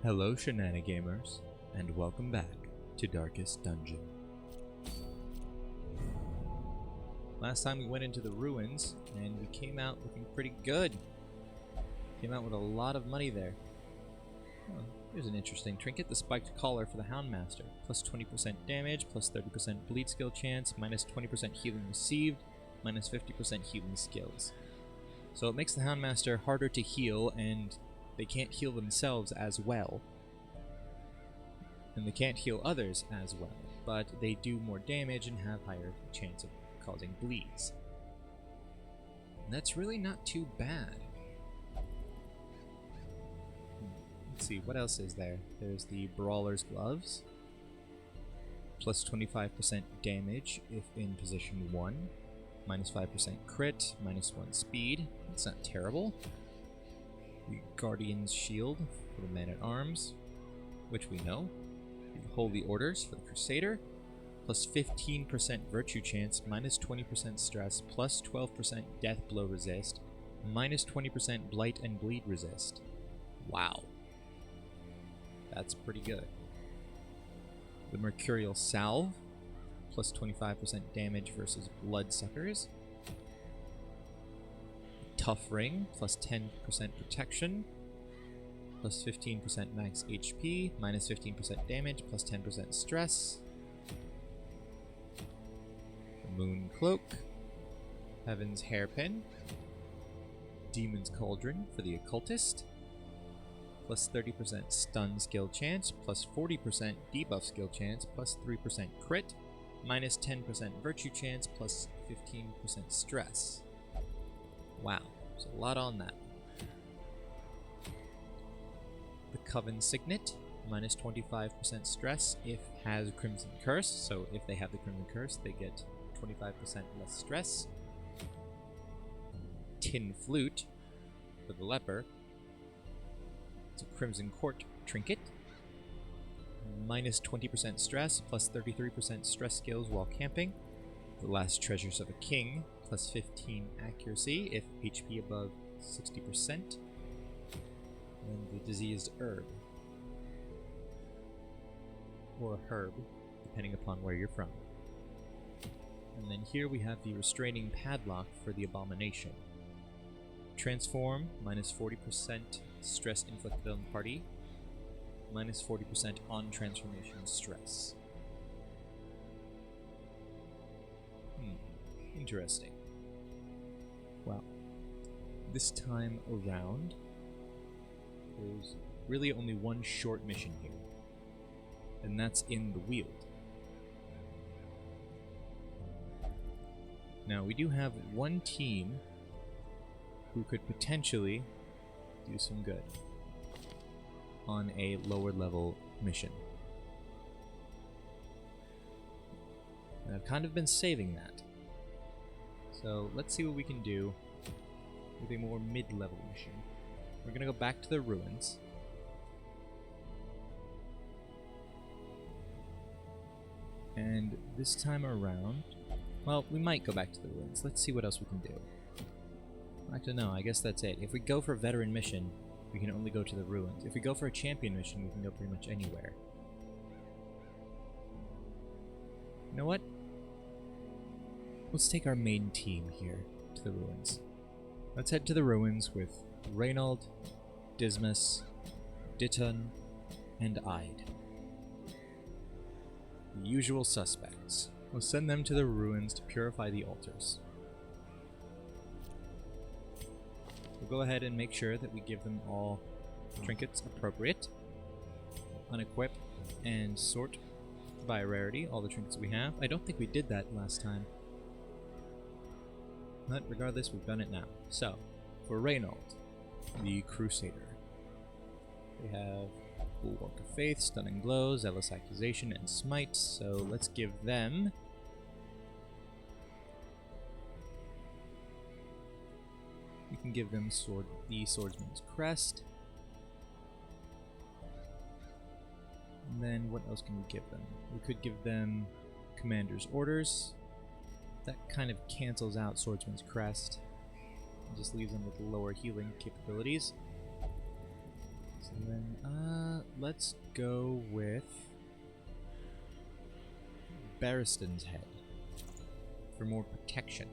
Hello Shenanigamers, and welcome back to Darkest Dungeon. Last time we went into the ruins, and we came out looking pretty good. Came out with a lot of money there. Oh, here's an interesting trinket, the spiked collar for the Hound Master. Plus 20% damage, plus 30% bleed skill chance, minus 20% healing received, minus 50% healing skills. So it makes the Hound Master harder to heal, and they can't heal themselves as well. And they can't heal others as well, but they do more damage and have higher chance of causing bleeds. And that's really not too bad. Let's see, what else is there? There's the Brawler's Gloves. Plus 25% damage if in position 1. Minus 5% crit, minus 1 speed. That's not terrible. The Guardian's Shield for the Man-at-Arms, which we know. The Holy Orders for the Crusader, plus 15% Virtue Chance, minus 20% Stress, plus 12% Death Blow Resist, minus 20% Blight and Bleed Resist. Wow. That's pretty good. The Mercurial Salve, plus 25% damage versus Bloodsuckers. Tough Ring, plus 10% protection, plus 15% max HP, minus 15% damage, plus 10% stress. The Moon Cloak, Heaven's Hairpin, Demon's Cauldron for the Occultist, plus 30% stun skill chance, plus 40% debuff skill chance, plus 3% crit, minus 10% virtue chance, plus 15% stress. Wow, there's a lot on that. The Coven Signet, minus 25% stress if has Crimson Curse, so if they have the Crimson Curse, they get 25% less stress. Tin Flute for the Leper. It's a Crimson Court trinket. Minus 20% stress, plus 33% stress skills while camping. The Last Treasures of a King, plus 15 accuracy if HP above 60%. And the Diseased Herb. Or herb, depending upon where you're from. And then here we have the Restraining Padlock for the Abomination. Transform, minus 40% stress inflicted on the party. Minus 40% on transformation stress. Interesting. Well, this time around, there's really only one short mission here, and that's in the Weald. Now, we do have one team who could potentially do some good on a lower level mission. And I've kind of been saving that. So let's see what we can do with a more mid-level mission. We're gonna go back to the ruins. And this time around, well, we might go back to the ruins. Let's see what else we can do. Actually, no, I guess that's it. If we go for a veteran mission, we can only go to the ruins. If we go for a champion mission, we can go pretty much anywhere. You know what? Let's take our main team here to the ruins. Let's head to the ruins with Reynald, Dismas, Ditton, and Ide. The usual suspects. We'll send them to the ruins to purify the altars. We'll go ahead and make sure that we give them all trinkets appropriate. Unequip and sort by rarity all the trinkets we have. I don't think we did that last time. But regardless, we've done it now. So, for Reynald, the Crusader, we have Bulwark of Faith, Stunning Blow, Zealous Accusation, and Smite, so let's give them we can give them the Swordsman's Crest. And then what else can we give them? We could give them Commander's Orders. That kind of cancels out Swordsman's Crest. And just leaves them with lower healing capabilities. So then, let's go with Barristan's Head for more protection.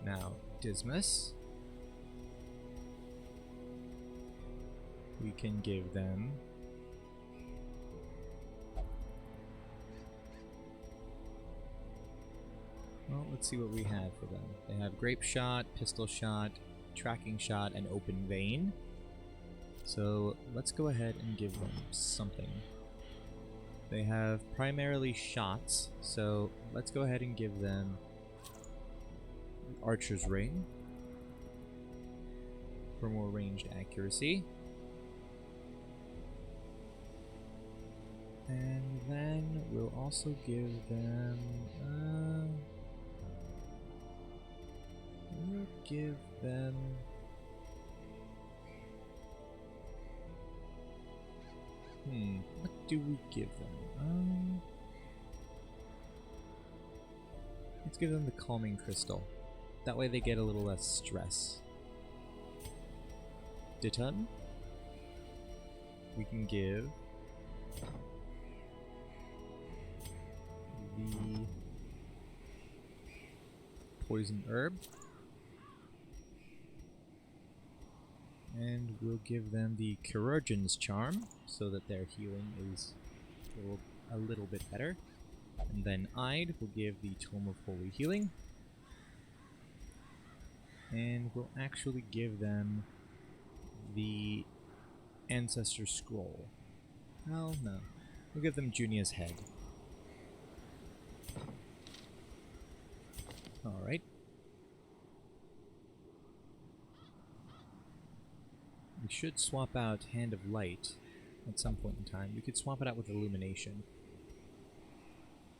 Now, Dismas, we can give them well, let's see what we have for them. They have Grape Shot, Pistol Shot, Tracking Shot, and Open Vein. So let's go ahead and give them something. They have primarily shots, so let's go ahead and give them Archer's Ring for more ranged accuracy. And then we'll also give them we'll give them what do we give them? Let's give them the Calming Crystal. That way they get a little less stress. Ditton, we can give the Poison Herb. And we'll give them the Chirurgeon's Charm, so that their healing is a little bit better. And then Ide will give the Tome of Holy Healing. And we'll actually give them the Ancestor Scroll. Well, no. We'll give them Junia's Head. Alright. We should swap out Hand of Light at some point in time. We could swap it out with Illumination.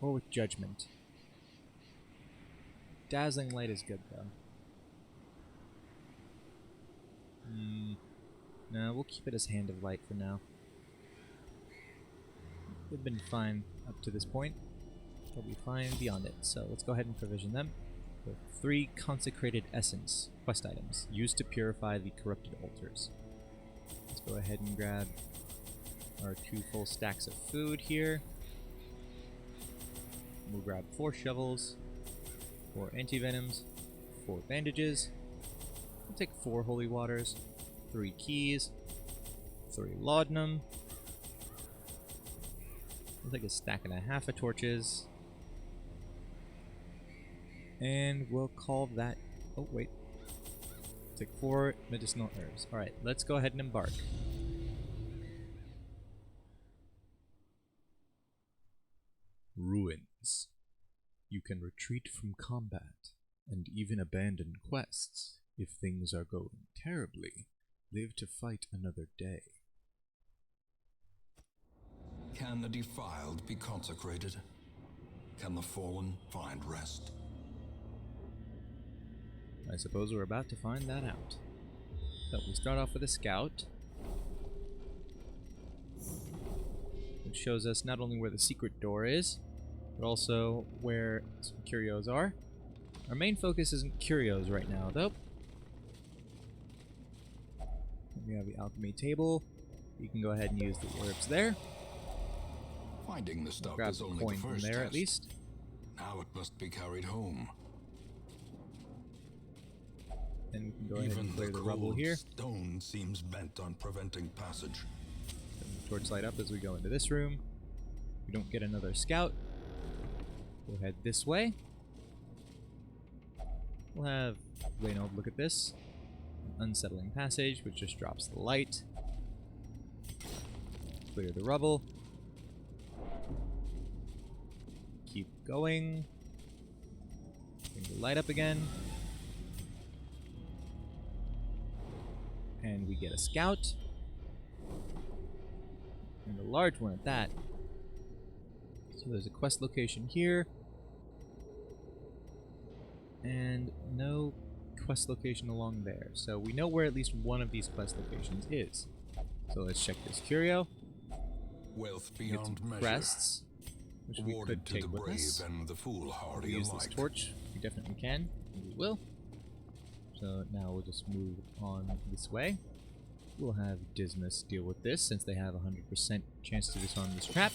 Or with Judgment. Dazzling Light is good, though. No, we'll keep it as Hand of Light for now. They've been fine up to this point. They'll be fine beyond it, so let's go ahead and provision them with 3 Consecrated Essence quest items, used to purify the corrupted altars. Let's go ahead and grab our 2 full stacks of food here. We'll grab 4 shovels, 4 antivenoms, 4 bandages. We'll take 4 holy waters, 3 keys, 3 laudanum. We'll take a stack and a half of torches. And we'll call that... oh, wait. Take 4 medicinal herbs. Alright, let's go ahead and embark. Ruins. You can retreat from combat, and even abandon quests. If things are going terribly, live to fight another day. Can the defiled be consecrated? Can the fallen find rest? I suppose we're about to find that out. So we start off with a scout, which shows us not only where the secret door is, but also where some curios are. Our main focus isn't curios right now, though. We have the alchemy table. You can go ahead and use the herbs there. Finding the stuff Grab is the only coin the from first there test. at least. Now it must be carried home. And we can go ahead Even and clear the cold rubble here. stone seems bent on preventing passage. Turn the torchlight up as we go into this room. We don't get another scout. We'll head this way. We'll have Reynold look at this. An unsettling passage, which just drops the light. Clear the rubble. Keep going. Bring the light up again. And we get a scout. And a large one at that. So there's a quest location here. And no quest location along there. So we know where at least one of these quest locations is. So let's check this curio. Wealth Get beyond some measure. crests, which we Awarded could to take the with brave us. and the foolhardy We use this alike. torch. We definitely can. And we will. So now we'll just move on this way. We'll have Dismas deal with this since they have 100% chance to disarm this trap.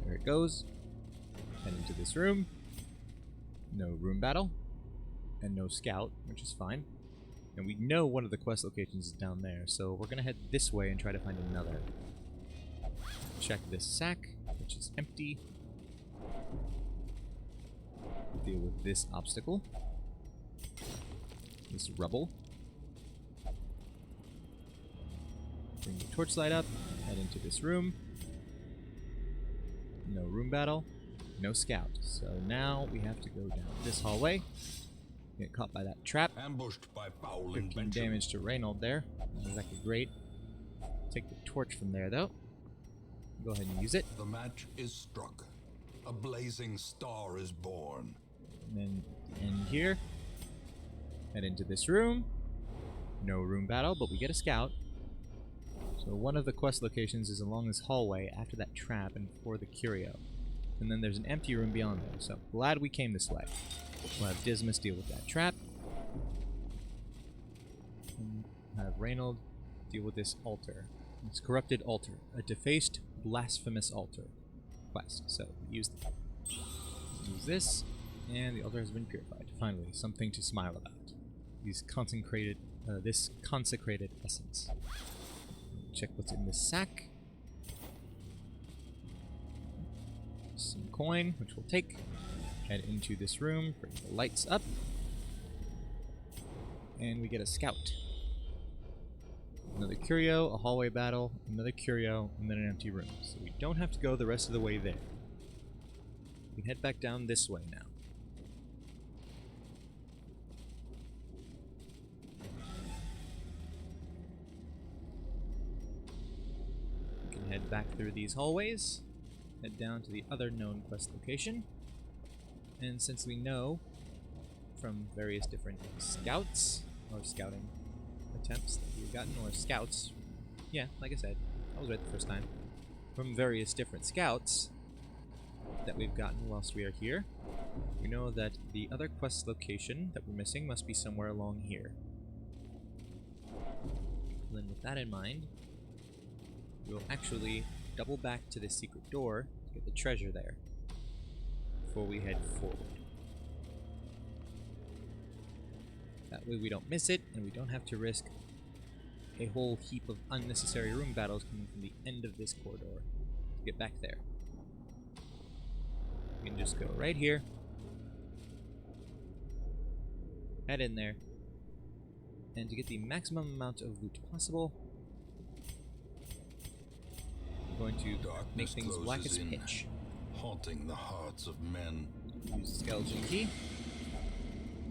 There it goes. Head into this room. No room battle. And no scout, which is fine. And we know one of the quest locations is down there, so we're gonna head this way and try to find another. Check this sack, which is empty. Deal with this obstacle. This rubble. Bring the torchlight up, head into this room. No room battle, no scout. So now we have to go down this hallway. Get caught by that trap. Ambushed by foul 15 invention. damage to Reynold there. Not exactly great. Take the torch from there though. Go ahead and use it. The match is struck. A blazing star is born. And then end here. Head into this room. No room battle, but we get a scout. So one of the quest locations is along this hallway after that trap and before the curio. And then there's an empty room beyond there, so glad we came this way. We'll have Dismas deal with that trap. And have Reynold deal with this altar. It's corrupted altar. A defaced, blasphemous altar quest. So use this, and the altar has been purified. Finally, something to smile about. These consecrated, this consecrated essence. Check what's in this sack. Some coin, which we'll take. Head into this room, bring the lights up. And we get a scout. Another curio, a hallway battle, another curio, and then an empty room. So we don't have to go the rest of the way there. We can head back down this way now. We can head back through these hallways, head down to the other known quest location. And since we know from various different scouts, or scouting attempts that we've gotten, or scouts, yeah, like I said, I was right the first time, from various different scouts that we've gotten whilst we are here, we know that the other quest location that we're missing must be somewhere along here. Then with that in mind, we'll actually double back to the secret door to get the treasure there before we head forward. That way we don't miss it, and we don't have to risk a whole heap of unnecessary room battles coming from the end of this corridor to get back there. We can just go right here, head in there, and to get the maximum amount of loot possible, we're going to make things black as pitch. Haunting the hearts of men. Use the skeleton key.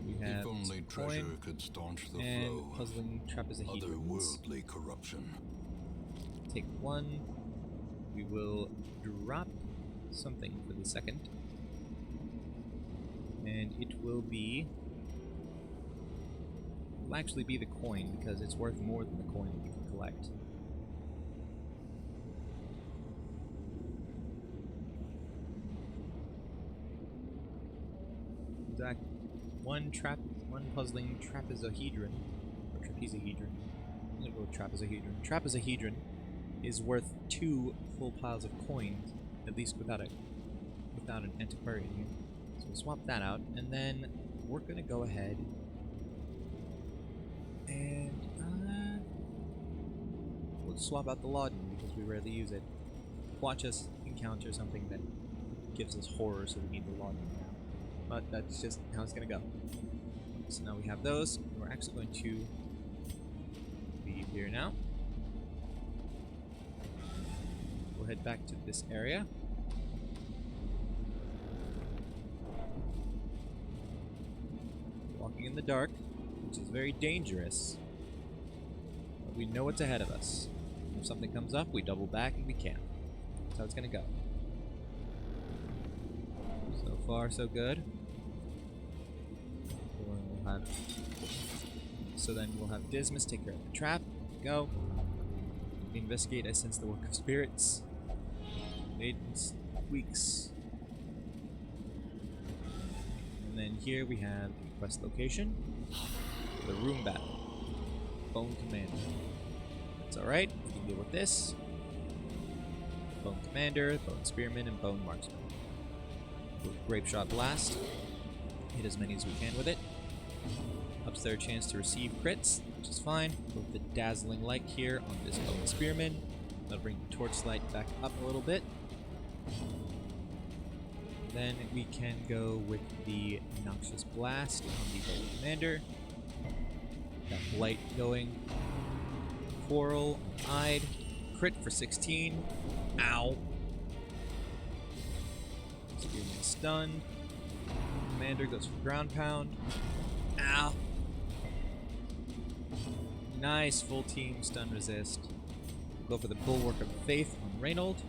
We have If only treasure could staunch the and flow puzzling trapezohedrons. otherworldly corruption. Take one. We will drop something for the second. And it will actually be the coin because it's worth more than the coin that we can collect. One puzzling trapezohedron, or trapezohedron. I'm gonna go with trapezohedron. Trapezohedron is worth 2 full piles of coins, at least without an antiquarian here. So we'll swap that out, and then we're gonna go ahead and we'll swap out the laudanum because we rarely use it. Watch us encounter something that gives us horror, so we need the laudanum now. But that's just how it's gonna go. So now we have those. We're actually going to leave here now. We'll head back to this area. Walking in the dark, which is very dangerous. But we know what's ahead of us. If something comes up, we double back and we camp. That's how it's gonna go. So far, so good. So then we'll have Dismas take care of the trap. Go. Investigate. I sense the work of spirits. Maidens, weeks. And then here we have the quest location. The room battle. Bone Commander. That's alright, we can deal with this. Bone Commander, Bone Spearman, and Bone Marksman. Grape Shot Blast. Hit as many as we can with it. Ups their chance to receive crits, which is fine. With the Dazzling Light here on this Bone Spearman. That'll bring the Torchlight back up a little bit. Then we can go with the Noxious Blast on the Bone Commander. Got Blight going. Coral on Ide. Crit for 16. Ow. Spearman stunned. Commander goes for Ground Pound. Ow. Nice full team stun resist. We'll go for the Bulwark of Faith on Reynold.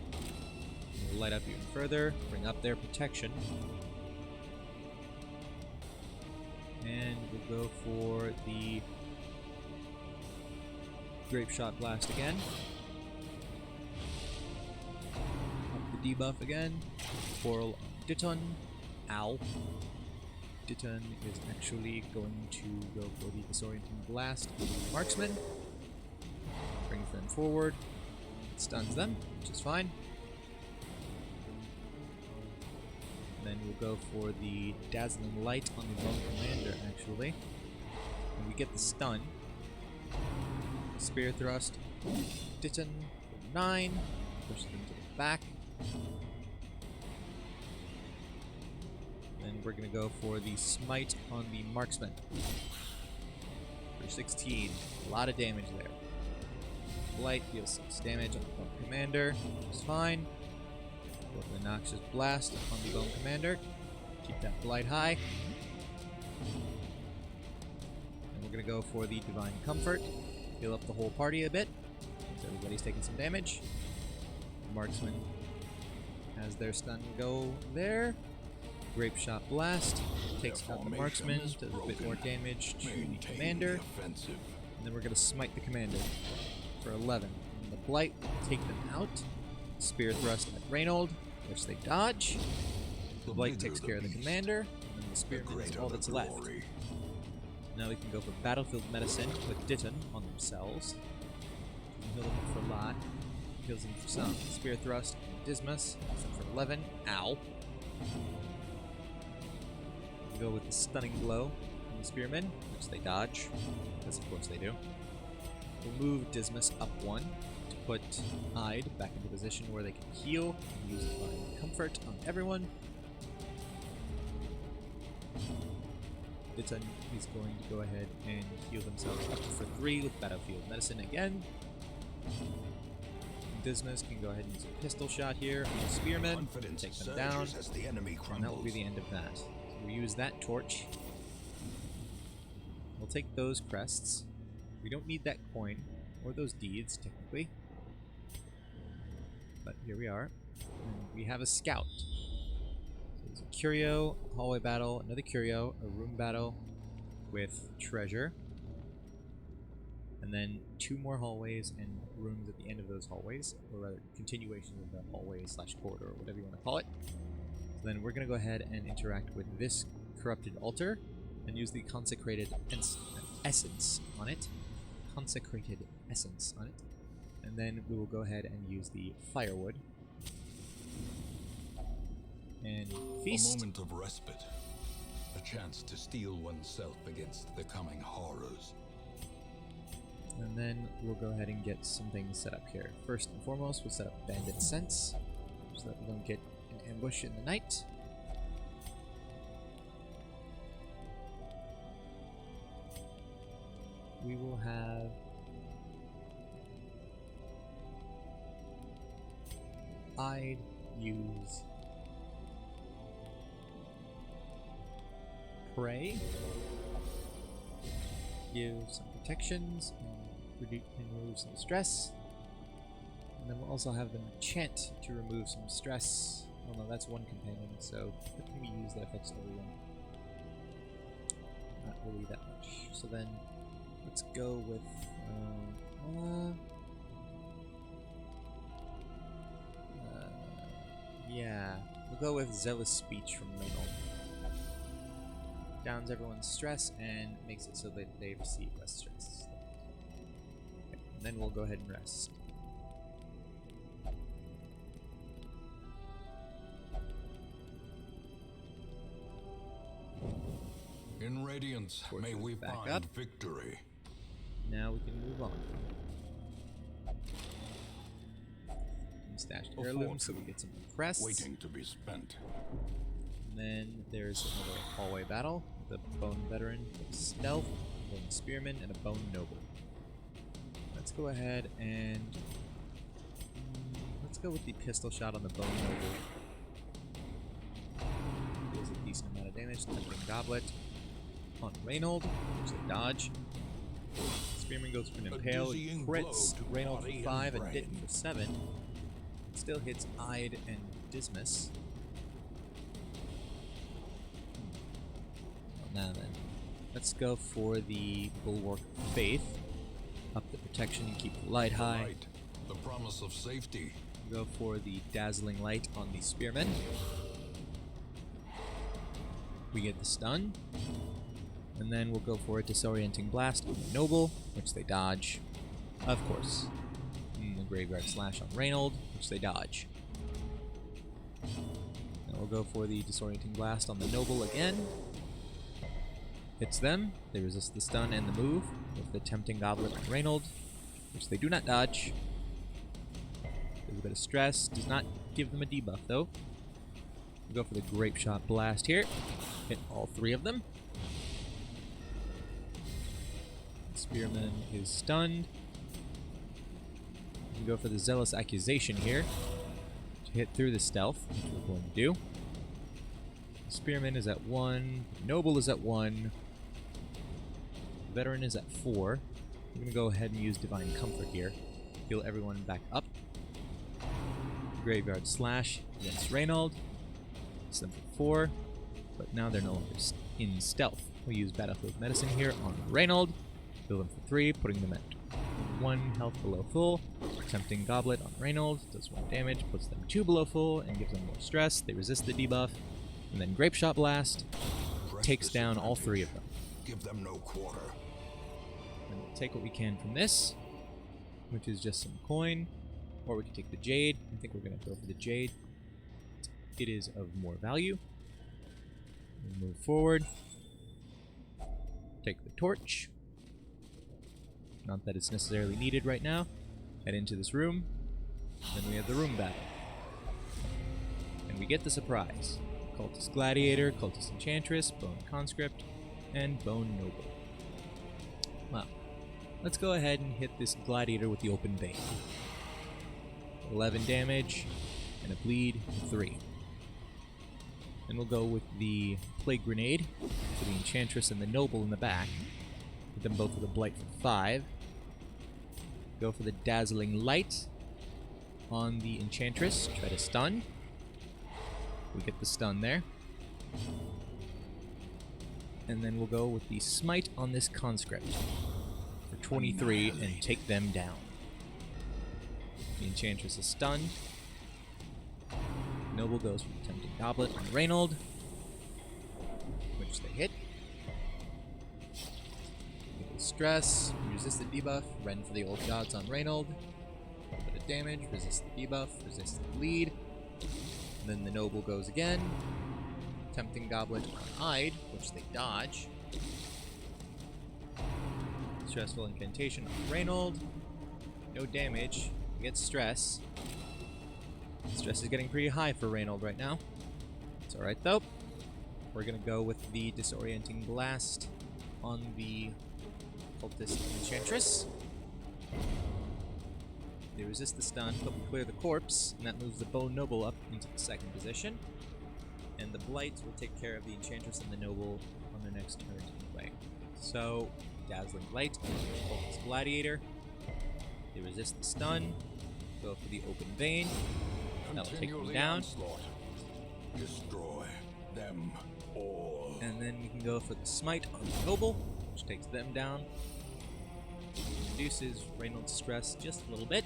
We'll light up even further. Bring up their protection. And we'll go for the Grape Shot Blast again. Up the debuff again. Coral on Ditton. Ow. Ditton is actually going to go for the Disorienting Blast on the Marksman. Brings them forward. Stuns them, which is fine. Then we'll go for the Dazzling Light on the Bone Commander, actually. And we get the stun. Spear Thrust. Ditton for 9. Push them to the back. Then we're going to go for the Smite on the Marksman. For 16. A lot of damage there. Blight deals 6 damage on the Bone Commander, which is fine. Go for the Noxious Blast on the Bone Commander. Keep that Blight high. And we're going to go for the Divine Comfort. Heal up the whole party a bit, so everybody's taking some damage. Marksman has their stun go there. Grape Shot Blast takes out the Marksman, does a bit more damage to the Commander. And then we're going to smite the Commander for 11. And the Blight will take them out. Spear Thrust at Reynold, which they dodge. The Blight takes care of the Commander, and then the Spearman is all that's left. Now we can go for Battlefield Medicine with Ditton on themselves. Heal them for a lot. Heals them for some. Spear Thrust on Dismas for 11. Ow. We go with the Stunning Blow on the Spearmen, which they dodge, because of course they do. We'll move Dismas up 1 to put Ide back into position where they can heal and use Divine Comfort on everyone. Ditton is going to go ahead and heal themselves up for 3 with Battlefield Medicine again. Dismas can go ahead and use a pistol shot here on the Spearmen, take them down, and that will be the end of that. So we'll use that torch. We'll take those crests. We don't need that coin, or those deeds, technically. But here we are. And we have a scout. So there's a curio, a hallway battle, another curio, a room battle with treasure. And then 2 more hallways and rooms at the end of those hallways, or rather, continuations of the hallway / corridor, or whatever you want to call it. So then we're going to go ahead and interact with this corrupted altar and use the consecrated essence on it. Consecrated essence on it. And then we will go ahead and use the firewood. And feast. A moment of respite. A chance to steel oneself against the coming horrors. And then we'll go ahead and get some things set up here. First and foremost, we'll set up Bandit Sense, so that we don't get an ambush in the night. We will have I'd use Pray, give some protections, and remove some stress. And then we'll also have them chant to remove some stress. Oh no, that's one companion, so what can we use that affects everyone? Not really that much. So then, let's go with yeah, we'll go with Zealous Speech from Reynold. downs everyone's stress and makes it so that they receive less stress. Okay, and then we'll go ahead and rest. In Radiance, may we back find up. victory. Now we can move on. Stashed A heirloom so we fortune get some crests. waiting to be spent. And then there's another hallway battle. The Bone Veteran, a Stealth, a Bone Spearman, and a Bone Noble. Let's go ahead and... let's go with the pistol shot on the Bone Noble. Deals a decent amount of damage. Tempting Goblet on Reynold, which they dodge. Spearman goes for an Impale, dizzying crits blow to Reynold body for and 5 and brain. Ditton for 7. Still hits Ide and Dismas. Now then, let's go for the Bulwark of Faith. Up the protection and keep the light high. Light, the promise of safety. Go for the Dazzling Light on the Spearman. We get the stun. And then we'll go for a Disorienting Blast on the Noble, which they dodge. Of course. And the Graveyard Slash on Reynold, which they dodge. Then we'll go for the Disorienting Blast on the Noble again. Hits them. They resist the stun and the move with the Tempting Goblet on Reynold, which they do not dodge. There's a bit of stress. Does not give them a debuff, though. We'll go for the Grape Shot Blast here. Hit all 3 of them. Spearman is stunned. We can go for the Zealous Accusation here to hit through the stealth, which we're going to do. Spearman is at 1. Noble is at 1. Veteran is at 4. We're going to go ahead and use Divine Comfort here. Heal everyone back up. Graveyard Slash against Reynold. It's them for 4. But now they're no longer in stealth. We'll use Battlefield Medicine here on Reynold. Heal them for 3, putting them at 1 health below full. Tempting Goblet on Reynold, does 1 damage, puts them 2 below full, and gives them more stress. They resist the debuff. And then Grape Shot Blast takes down all 3 of them. Give them no quarter. And we'll take what we can from this, which is just some coin. Or we can take the Jade. I think we're going to go for the Jade. It is of more value. We'll move forward. Take the Torch. Not that it's necessarily needed right now. Head into this room. Then we have the room battle. And we get the surprise. Cultist Gladiator, Cultist Enchantress, Bone Conscript, and Bone Noble. Well, let's go ahead and hit this Gladiator with the Open Vein. 11 damage, and a bleed of 3. And we'll go with the Plague Grenade for the Enchantress and the Noble in the back. Hit them both with a Blight for 5. Go for the Dazzling Light on the Enchantress. Try to stun. We get the stun there. And then we'll go with the Smite on this Conscript for 23 and take them down. The Enchantress is stunned. Noble goes for the Tempting Goblet on Reynold, which they hit. Stress, resist the debuff, rend for the old gods on Reynold. A bit of damage, resist the debuff, resist the bleed. And then the Noble goes again. Tempting Goblet on Ide, which they dodge. Stressful Incantation on Reynold. No damage, we get stress. Stress is getting pretty high for Reynold right now. It's alright though. We're gonna go with the Disorienting Blast on the Cultist Enchantress. They resist the stun, but we clear the corpse, and that moves the Bone Noble up into the 2nd position. And the Blight will take care of the Enchantress and the Noble on their next turn anyway. So, Dazzling Light on the Cultist Gladiator. They resist the stun, go for the Open Vein. That'll take them down. Onslaught. Destroy them all. And then we can go for the Smite on the Noble, which takes them down. Reduces Reynold's stress just a little bit.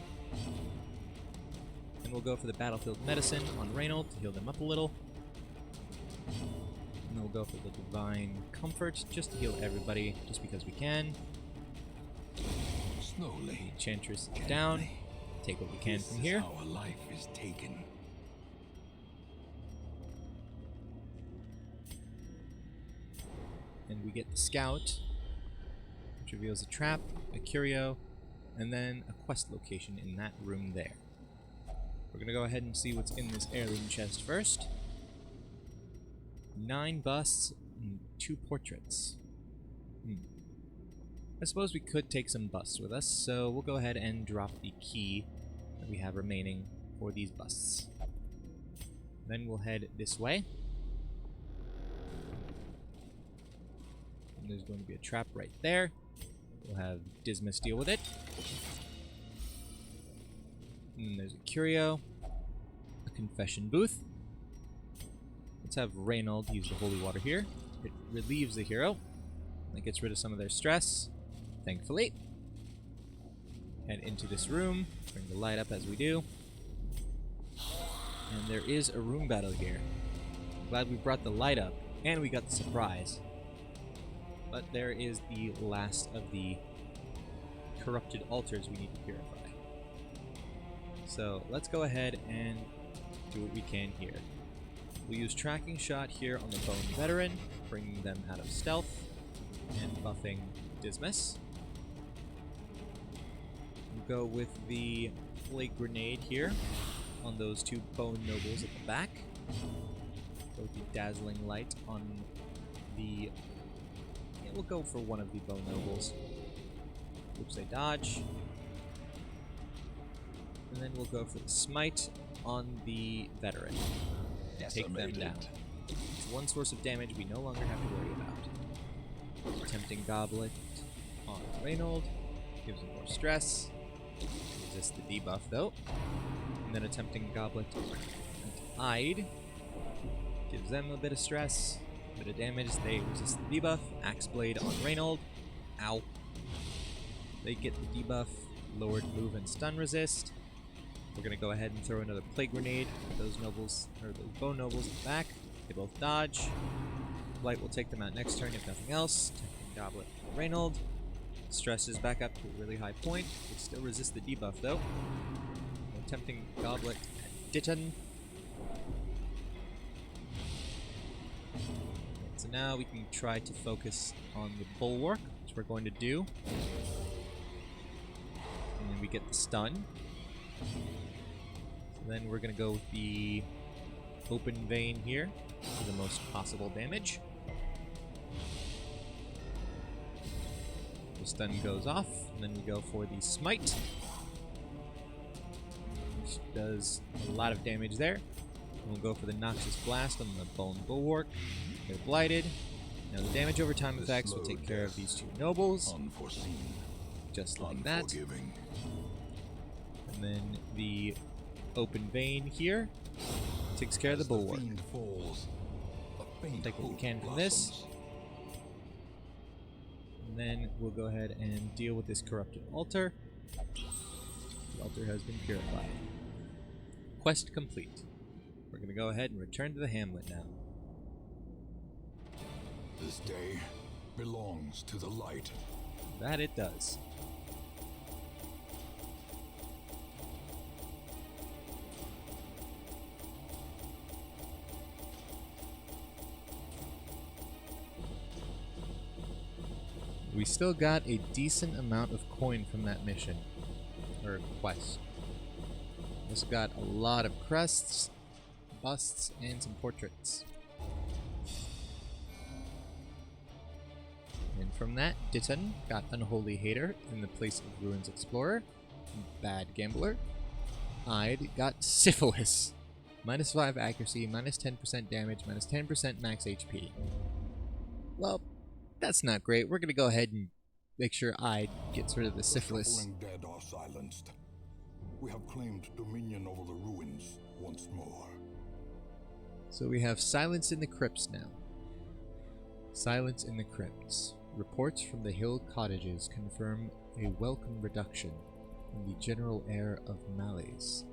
And we'll go for the Battlefield Medicine on Reynold to heal them up a little. And then we'll go for the Divine Comfort, just to heal everybody, just because we can. Slowly. Enchantress is down. Take what we can from here. This is how a life is taken. And we get the Scout, which reveals a trap, a curio, and then a quest location in that room there. We're gonna go ahead and see what's in this heirloom chest first. 9 busts and 2 portraits. I suppose we could take some busts with us, so we'll go ahead and drop the key that we have remaining for these busts. Then we'll head this way. And there's going to be a trap right there. We'll have Dismas deal with it. And there's a curio, a confession booth. Let's have Reynold use the holy water here. It relieves the hero. That gets rid of some of their stress, thankfully. Head into this room, bring the light up as we do. And there is a room battle here. Glad we brought the light up, and we got the surprise. But there is the last of the corrupted altars we need to purify. So let's go ahead and do what we can here. We'll use Tracking Shot here on the Bone Veteran, bringing them out of stealth and buffing Dismas. We'll go with the Plague Grenade here on those 2 Bone Nobles at the back. Go with the Dazzling Light on the... Yeah, we'll go for one of the Bone Nobles, which they dodge. And then we'll go for the Smite on the Veteran. Take them down. It's 1 source of damage we no longer have to worry about. Tempting Goblet on Reynold. Gives him more stress. Resist the debuff though. And then a Tempting Goblet on Ide. Gives them a bit of stress. A bit of damage. They resist the debuff. Axe Blade on Reynold. Ow. They get the debuff. Lowered move and stun resist. We're gonna go ahead and throw another Plague Grenade at those nobles, or those Bone Nobles in the back. They both dodge. Light will take them out next turn if nothing else. Tempting Goblet for Reynold. Stress is back up to a really high point. They still resist the debuff though. Tempting Goblet at Ditton. So now we can try to focus on the Bulwark, which we're going to do. And then we get the stun. So then we're going to go with the Open Vein here for the most possible damage. The stun goes off, and then we go for the Smite, which does a lot of damage there. And we'll go for the Noxious Blast on the Bone Bulwark. They're blighted. Now the damage over time effects will take care of these 2 nobles. Unforeseen. Just like that. And then the Open Vein here takes care of the Bulwark. Take what we can from this. And then we'll go ahead and deal with this corrupted altar. The altar has been purified. Quest complete. We're going to go ahead and return to the hamlet now. This day belongs to the light. That it does. We still got a decent amount of coin from that mission, or quest. Also got a lot of crests, busts, and some portraits. And from that, Ditton got Unholy Hater in the place of Ruins Explorer, Bad Gambler. Ide got Syphilis, -5 accuracy, -10% damage, -10% max HP. Well, that's not great. We're gonna go ahead and make sure Ide gets rid of the Syphilis. The shuffling dead are silenced. We have claimed dominion over the ruins once more. So we have Silence in the Crypts now. Silence in the Crypts. Reports from the hill cottages confirm a welcome reduction in the general air of malaise.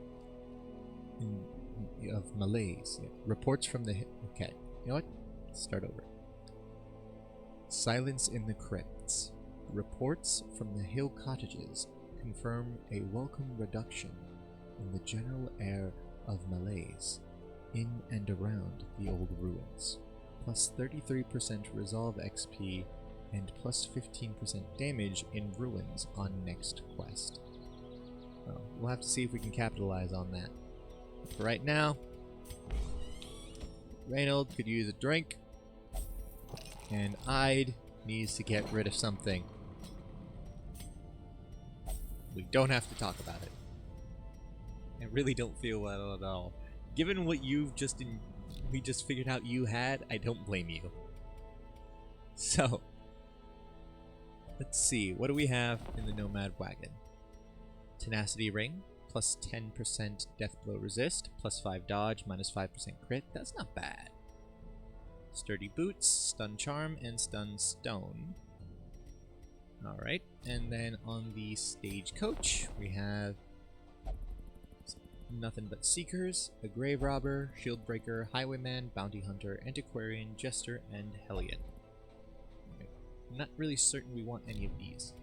Malaise. Yeah. Reports from the... Okay. You know what? Start over. Silence in the Crypts. Reports from the hill cottages confirm a welcome reduction in the general air of malaise in and around the old ruins. Plus 33% resolve XP and plus 15% damage in ruins on next quest. Well, we'll have to see if we can capitalize on that. But for right now, Reynold could use a drink, and Ide needs to get rid of something. We don't have to talk about it. I really don't feel well at all. Given what we just figured out you had, I don't blame you. So, let's see. What do we have in the Nomad Wagon? Tenacity Ring, plus 10% Death Blow Resist, plus 5 Dodge, minus 5% Crit. That's not bad. Sturdy Boots, Stun Charm, and Stun Stone. Alright, and then on the Stagecoach, we have nothing but Seekers, a Grave Robber, Shield Breaker, Highwayman, Bounty Hunter, Antiquarian, Jester, and Hellion. Okay. I'm not really certain we want any of these.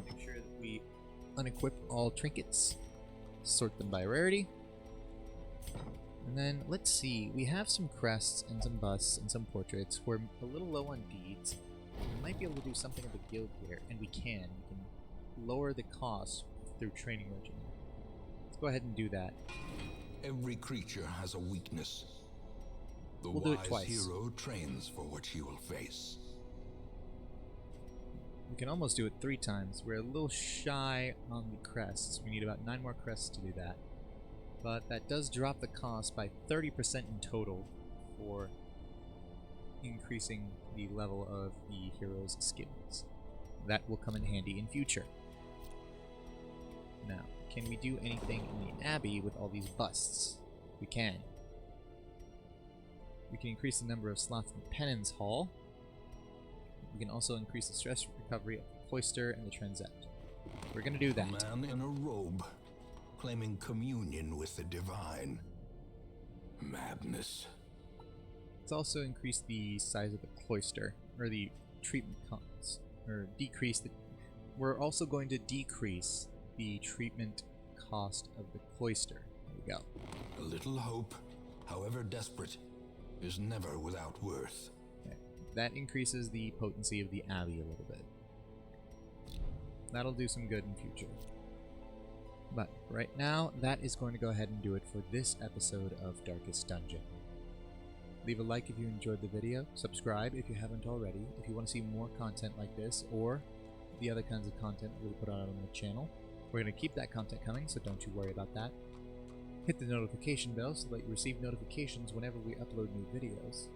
Make sure that we unequip all trinkets, sort them by rarity. And then, let's see, we have some crests and some busts and some portraits. We're a little low on deeds. We might be able to do something at the guild here, and we can. We can lower the cost through training regimen. Let's go ahead and do that. Every creature has a weakness. The We'll do it wise twice. hero trains for what he will face. We can almost do it 3 times. We're a little shy on the crests. We need about 9 more crests to do that. But that does drop the cost by 30% in total for increasing the level of the hero's skills. That will come in handy in future. Now, can we do anything in the Abbey with all these busts? We can. We can increase the number of slots in the Penance Hall. We can also increase the stress recovery of the Cloister and the Transept. We're going to do that. A man in a robe, claiming communion with the divine. Madness. Let's also increase the size of the Cloister, or the treatment costs, or decrease the... We're also going to decrease the treatment cost of the Cloister. There we go. A little hope, however desperate, is never without worth. Okay. That increases the potency of the Abbey a little bit. That'll do some good in future. But right now, that is going to go ahead and do it for this episode of Darkest Dungeon. Leave a like if you enjoyed the video, subscribe if you haven't already, if you want to see more content like this, or the other kinds of content we put out on the channel. We're going to keep that content coming, so don't you worry about that. Hit the notification bell so that you receive notifications whenever we upload new videos.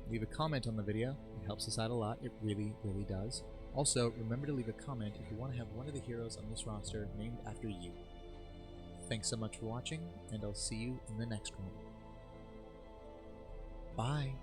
Leave a comment on the video, it helps us out a lot, it really, really does. Also, remember to leave a comment if you want to have one of the heroes on this roster named after you. Thanks so much for watching, and I'll see you in the next one. Bye!